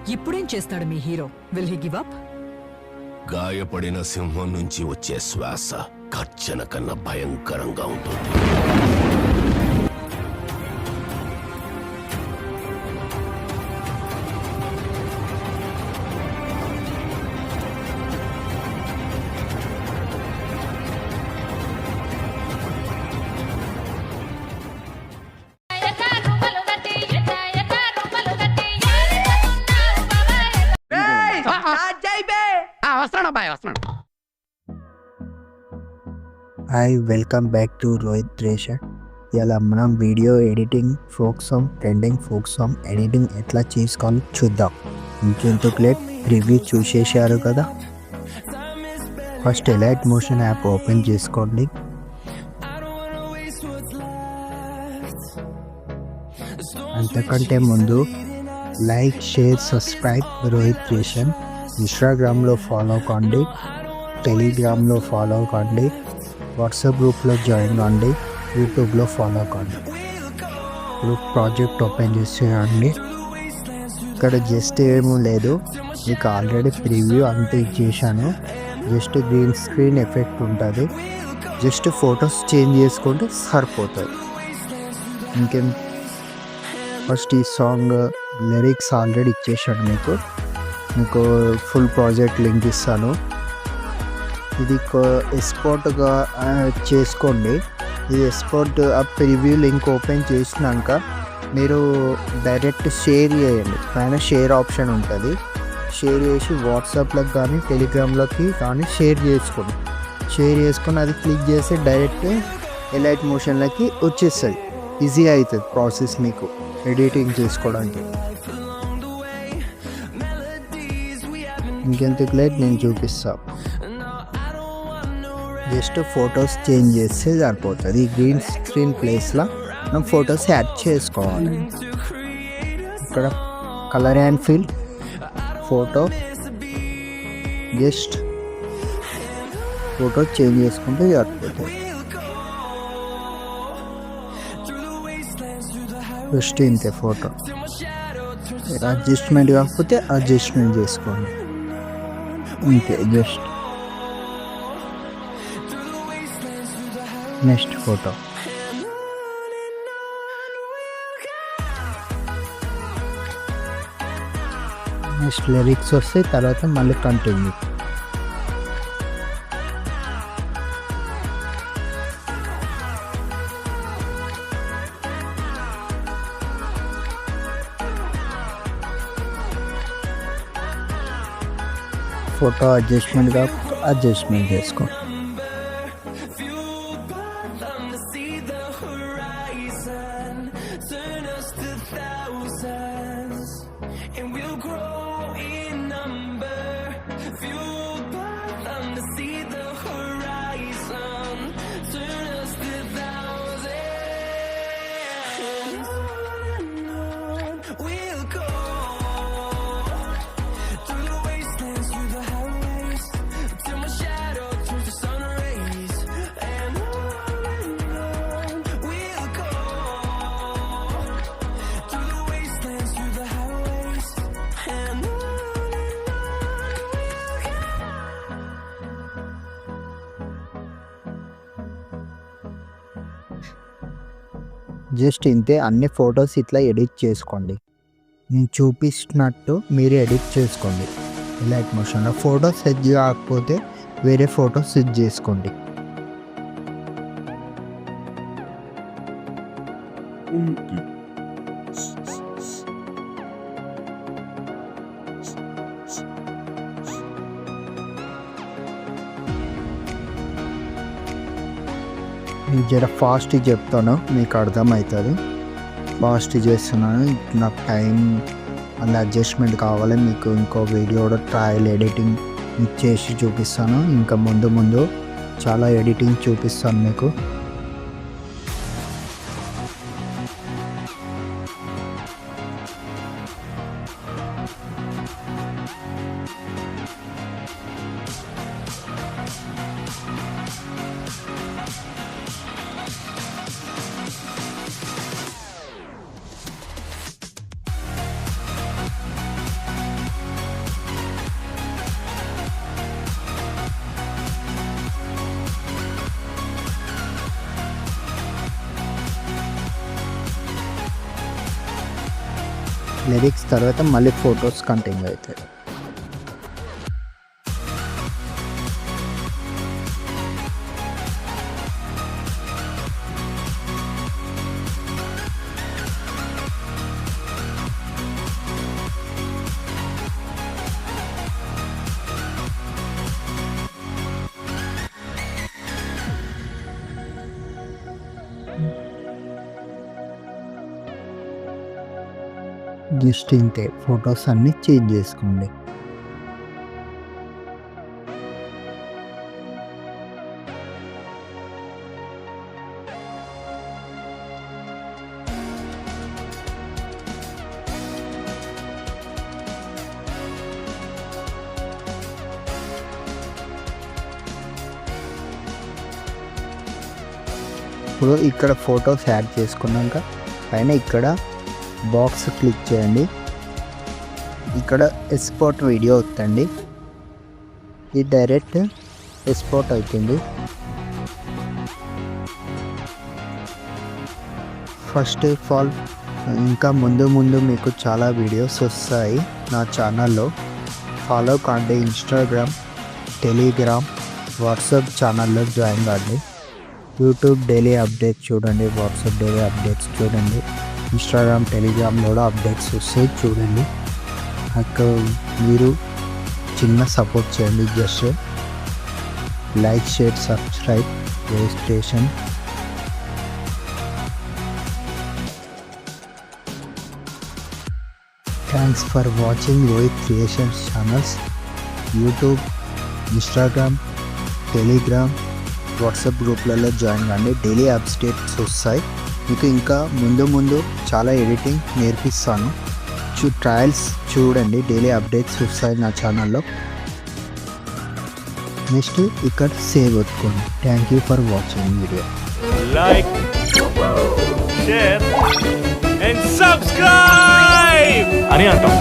ఇప్పుడేం చేస్తాడు మీ హీరో? Will he give up? గాయపడిన సింహం నుంచి వచ్చే శ్వాస కచ్చన కన్నా భయంకరంగా ఉంటుంది. Hi, welcome back to Rohit Treasure. ఇలా మనం video editing, folk song, trending folk song editing ఎట్లా చేసుకోవాలో చూద్దాం. ఇంకెందుకు లేట్, రివ్యూ చూసేశారు కదా. First Alight Motion app open చేసుకోండి. అంతకంటే ముందు like, share, subscribe Rohit Treasure. ఇన్స్టాగ్రామ్లో ఫాలో కండి, టెలిగ్రామ్లో ఫాలో కండి, వాట్సాప్ గ్రూప్లో జాయిన్ కండి, యూట్యూబ్లో ఫాలో కండి. ఇప్పుడు ప్రాజెక్ట్ ఓపెన్ చేసేయండి. ఇక్కడ జస్ట్ ఏమీ లేదు, మీకు ఆల్రెడీ ప్రివ్యూ అంతా ఇచ్చేసాను. జస్ట్ గ్రీన్ స్క్రీన్ ఎఫెక్ట్ ఉంటుంది. జస్ట్ ఫొటోస్ చేంజ్ చేసుకుంటే సరిపోతుంది. ఇంకేం, ఫస్ట్ ఈ సాంగ్ లిరిక్స్ ఆల్రెడీ ఇచ్చేసాను మీకు ఫుల్ ప్రాజెక్ట్ లింక్ ఇస్తాను. ఇది ఎక్స్పోర్ట్గా చేసుకోండి. ఇది ఎక్స్పోర్ట్ ఆ ప్రివ్యూ లింక్ ఓపెన్ చేసినాక మీరు డైరెక్ట్ షేర్ చేయండి. పైన షేర్ ఆప్షన్ ఉంటుంది. షేర్ చేసి వాట్సాప్లోకి కానీ టెలిగ్రామ్లోకి కానీ షేర్ చేసుకోండి. షేర్ చేసుకొని అది క్లిక్ చేసి డైరెక్ట్ ఎలైట్ మోషన్లోకి వచ్చేస్తుంది. ఈజీ అవుతుంది ప్రాసెస్ మీకు ఎడిటింగ్ చేసుకోవడానికి. ఇంకెందుకు లేట్, నేను చూపిస్తాను. జస్ట్ ఫొటోస్ చేంజ్ చేస్తే సరిపోతుంది. ఈ గ్రీన్ స్క్రీన్ ప్లేస్లో మనం ఫొటోస్ యాడ్ చేసుకోవాలి. ఇక్కడ colour and fill photo, just photo change చేసుకుంటే సరిపోతుంది. జస్ట్ ఇంతే ఫోటో. అడ్జస్ట్మెంట్ కాకపోతే అడ్జస్ట్మెంట్ చేసుకోండి. ఇంతే, just next photo. Next lyrics వస్తే తర్వాత మళ్ళీ కంటిన్యూ. ఫోటో అడ్జస్ట్మెంట్ కాకపోతే అడ్జస్ట్మెంట్ చేసుకో. జస్ట్ ఇంతే, అన్ని ఫొటోస్ ఇట్లా ఎడిట్ చేసుకోండి. నేను చూపిస్తున్నట్టు మీరు ఎడిట్ చేసుకోండి. ఎలైట్ మోషన్లో ఫోటో సెట్ కాకపోతే వేరే ఫోటో సెట్ చేసుకోండి. జర ఫాస్ట్ చెప్తాను, మీకు అర్థమవుతుంది. ఫాస్ట్ చేస్తున్నాను, నాకు టైం అలా అడ్జస్ట్మెంట్ కావాలి. మీకు ఇంకో వీడియో ట్రయల్ ఎడిటింగ్ చేసి చూపిస్తాను. ఇంకా ముందు చాలా ఎడిటింగ్ చూపిస్తాను మీకు. లిరిక్స్ తర్వాత మళ్ళీ ఫొటోస్ కంటిన్యూ అవుతాయి. జస్ట్ ఇంతే, ఫొటోస్ అన్నీ చేంజ్ చేసుకోండి. ఇప్పుడు ఇక్కడ ఫొటోస్ యాడ్ చేసుకున్నాక పైన ఇక్కడ బాక్స్ క్లిక్ చేయండి. ఇక్కడ ఎక్స్పోర్ట్ వీడియో వస్తుంది. ఇది డైరెక్ట్ ఎక్స్పోర్ట్ అవుతుంది. ఫస్ట్ ఆఫ్ ఆల్ ఇంకా ముందు మీకు చాలా వీడియోస్ వస్తాయి నా ఛానల్లో. ఫాలో కాండి. ఇన్స్టాగ్రామ్, టెలిగ్రామ్, వాట్సాప్ ఛానల్లో జాయిన్ కాండి. యూట్యూబ్ డైలీ అప్డేట్స్ చూడండి, వాట్సాప్ డైలీ అప్డేట్స్ చూడండి, ఇన్స్టాగ్రామ్, టెలిగ్రామ్లో కూడా అప్డేట్స్ వస్తాయి చూడండి. అక్కడ మీరు చిన్న సపోర్ట్ చేయండి. Just like, share, subscribe, registration. Thanks for watching Rohit Creations channels. YouTube, Instagram, Telegram, WhatsApp గ్రూప్లలో జాయిన్ కండి. డైలీ అప్డేట్స్ వస్తాయి మీకు. ఇంకా ముందు చాలా ఎడిటింగ్ నేర్పిస్తాను. ట్రయల్స్ చూడండి. డైలీ అప్డేట్స్ వస్తాయి నా ఛానల్లో. నెక్స్ట్ ఇక్కడ సేవ్ ఒత్తుకోండి. Thank you for watching video. Like, share and subscribe అని అంటాం.